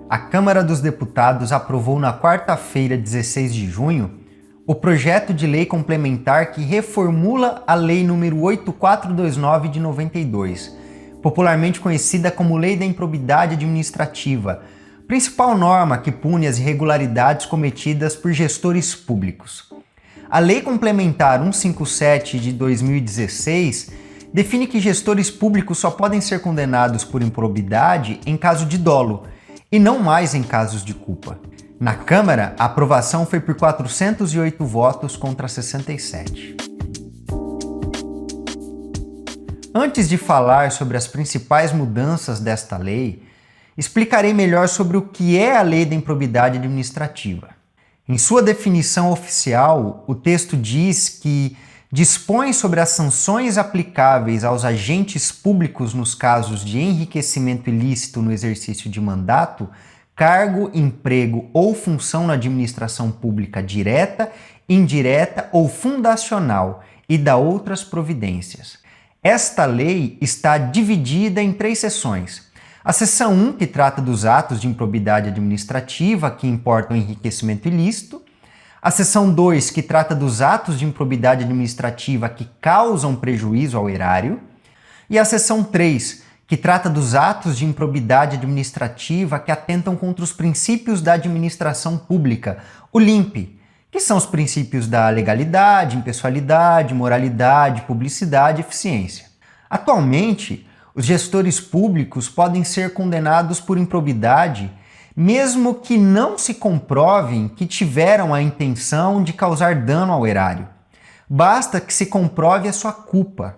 A Câmara dos Deputados aprovou na quarta-feira, 16 de junho, o projeto de lei complementar que reformula a Lei nº 8429 de 92, popularmente conhecida como Lei da Improbidade Administrativa, principal norma que pune as irregularidades cometidas por gestores públicos. A Lei Complementar 157 de 2016 define que gestores públicos só podem ser condenados por improbidade em caso de dolo, e não mais em casos de culpa. Na Câmara, a aprovação foi por 408 votos contra 67. Antes de falar sobre as principais mudanças desta lei, explicarei melhor sobre o que é a Lei da Improbidade Administrativa. Em sua definição oficial, o texto diz que dispõe sobre as sanções aplicáveis aos agentes públicos nos casos de enriquecimento ilícito no exercício de mandato, cargo, emprego ou função na administração pública direta, indireta ou fundacional e da outras providências. Esta lei está dividida em 3 seções. A seção 1, que trata dos atos de improbidade administrativa que importam enriquecimento ilícito. A seção 2, que trata dos atos de improbidade administrativa que causam prejuízo ao erário. E a seção 3, que trata dos atos de improbidade administrativa que atentam contra os princípios da administração pública, o LIMP, que são os princípios da legalidade, impessoalidade, moralidade, publicidade e eficiência. Atualmente, os gestores públicos podem ser condenados por improbidade mesmo que não se comprovem que tiveram a intenção de causar dano ao erário. Basta que se comprove a sua culpa.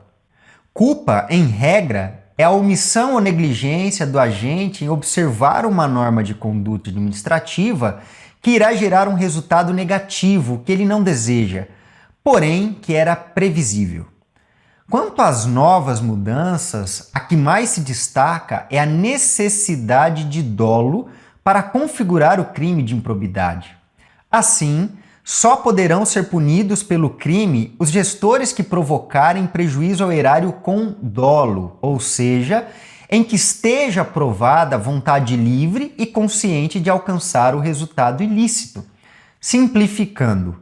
Culpa, em regra, é a omissão ou negligência do agente em observar uma norma de conduta administrativa que irá gerar um resultado negativo que ele não deseja, porém que era previsível. Quanto às novas mudanças, a que mais se destaca é a necessidade de dolo para configurar o crime de improbidade. Assim, só poderão ser punidos pelo crime os gestores que provocarem prejuízo ao erário com dolo, ou seja, em que esteja provada a vontade livre e consciente de alcançar o resultado ilícito. Simplificando,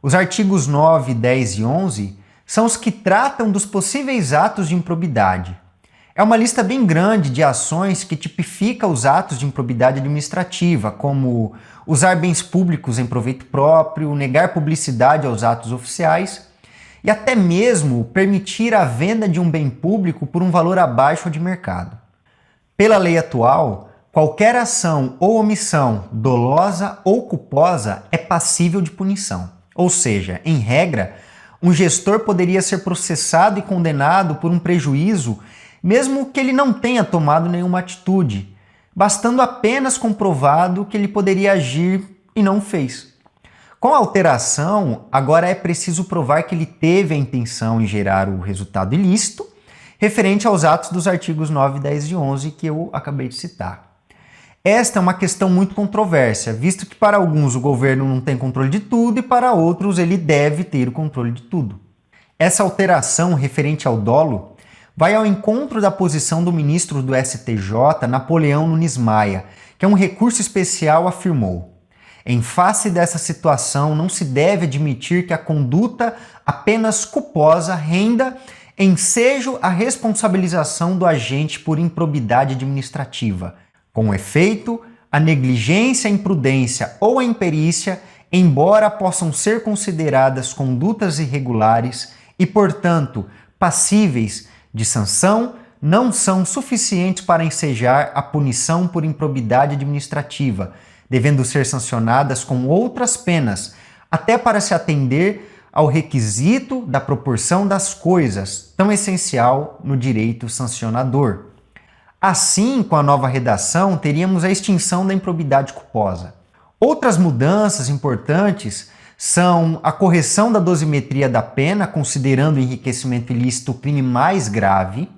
os artigos 9, 10 e 11 são os que tratam dos possíveis atos de improbidade. É uma lista bem grande de ações que tipifica os atos de improbidade administrativa, como usar bens públicos em proveito próprio, negar publicidade aos atos oficiais e até mesmo permitir a venda de um bem público por um valor abaixo de mercado. Pela lei atual, qualquer ação ou omissão dolosa ou culposa é passível de punição. Ou seja, em regra, um gestor poderia ser processado e condenado por um prejuízo mesmo que ele não tenha tomado nenhuma atitude, bastando apenas comprovado que ele poderia agir e não fez. Com a alteração, agora é preciso provar que ele teve a intenção em gerar o resultado ilícito, referente aos atos dos artigos 9, 10 e 11 que eu acabei de citar. Esta é uma questão muito controversa, visto que para alguns o governo não tem controle de tudo e para outros ele deve ter o controle de tudo. Essa alteração referente ao dolo vai ao encontro da posição do ministro do STJ, Napoleão Nunes Maia, que é um recurso especial afirmou: em face dessa situação, não se deve admitir que a conduta apenas culposa renda ensejo a responsabilização do agente por improbidade administrativa. Com efeito, a negligência, a imprudência ou a imperícia, embora possam ser consideradas condutas irregulares e, portanto, passíveis de sanção, não são suficientes para ensejar a punição por improbidade administrativa, devendo ser sancionadas com outras penas, até para se atender ao requisito da proporção das coisas, tão essencial no direito sancionador. Assim, com a nova redação, teríamos a extinção da improbidade culposa. Outras mudanças importantes são a correção da dosimetria da pena, considerando o enriquecimento ilícito o crime mais grave.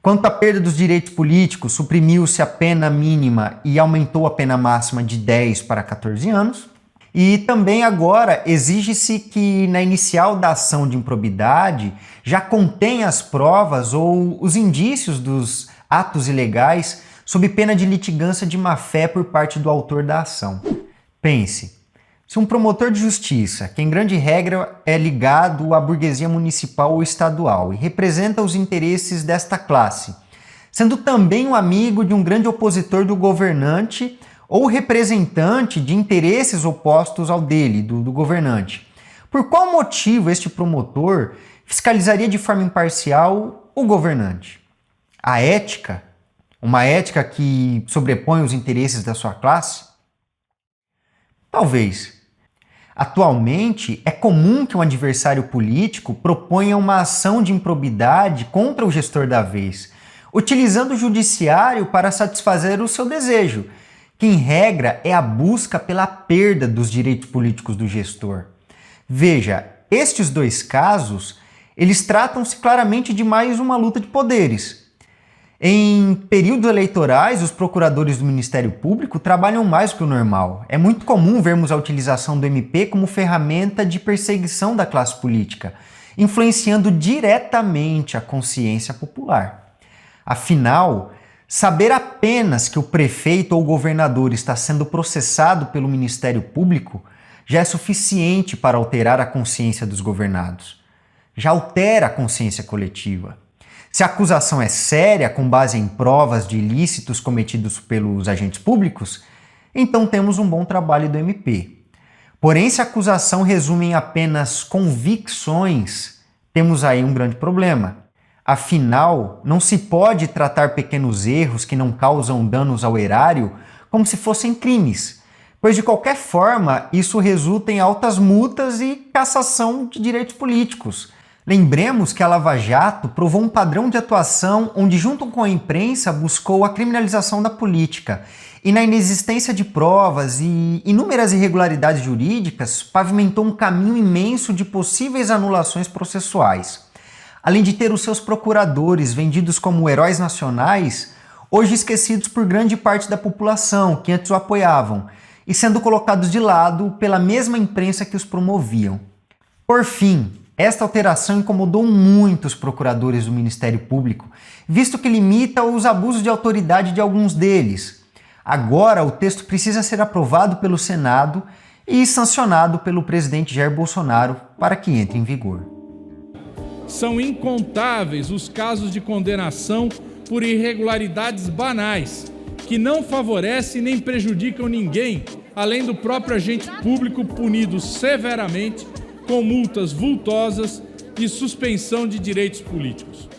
Quanto à perda dos direitos políticos, suprimiu-se a pena mínima e aumentou a pena máxima de 10 para 14 anos. E também agora exige-se que na inicial da ação de improbidade já contenha as provas ou os indícios dos atos ilegais sob pena de litigância de má-fé por parte do autor da ação. Pense, se um promotor de justiça, que em grande regra é ligado à burguesia municipal ou estadual e representa os interesses desta classe, sendo também um amigo de um grande opositor do governante ou representante de interesses opostos ao dele, do governante, por qual motivo este promotor fiscalizaria de forma imparcial o governante? A ética? Uma ética que sobrepõe os interesses da sua classe? Talvez. Atualmente, é comum que um adversário político proponha uma ação de improbidade contra o gestor da vez, utilizando o judiciário para satisfazer o seu desejo, que em regra é a busca pela perda dos direitos políticos do gestor. Veja, estes dois casos, eles tratam-se claramente de mais uma luta de poderes. Em períodos eleitorais, os procuradores do Ministério Público trabalham mais do que o normal. É muito comum vermos a utilização do MP como ferramenta de perseguição da classe política, influenciando diretamente a consciência popular. Afinal, saber apenas que o prefeito ou o governador está sendo processado pelo Ministério Público já é suficiente para alterar a consciência dos governados. Já altera a consciência coletiva. Se a acusação é séria, com base em provas de ilícitos cometidos pelos agentes públicos, então temos um bom trabalho do MP. Porém, se a acusação resume em apenas convicções, temos aí um grande problema. Afinal, não se pode tratar pequenos erros que não causam danos ao erário como se fossem crimes, pois de qualquer forma isso resulta em altas multas e cassação de direitos políticos. Lembremos que a Lava Jato provou um padrão de atuação onde, junto com a imprensa, buscou a criminalização da política e, na inexistência de provas e inúmeras irregularidades jurídicas, pavimentou um caminho imenso de possíveis anulações processuais. Além de ter os seus procuradores vendidos como heróis nacionais, hoje esquecidos por grande parte da população que antes o apoiavam, e sendo colocados de lado pela mesma imprensa que os promoviam. Por fim, esta alteração incomodou muito os procuradores do Ministério Público, visto que limita os abusos de autoridade de alguns deles. Agora, o texto precisa ser aprovado pelo Senado e sancionado pelo presidente Jair Bolsonaro para que entre em vigor. São incontáveis os casos de condenação por irregularidades banais, que não favorecem nem prejudicam ninguém, além do próprio agente público punido severamente com multas vultosas e suspensão de direitos políticos.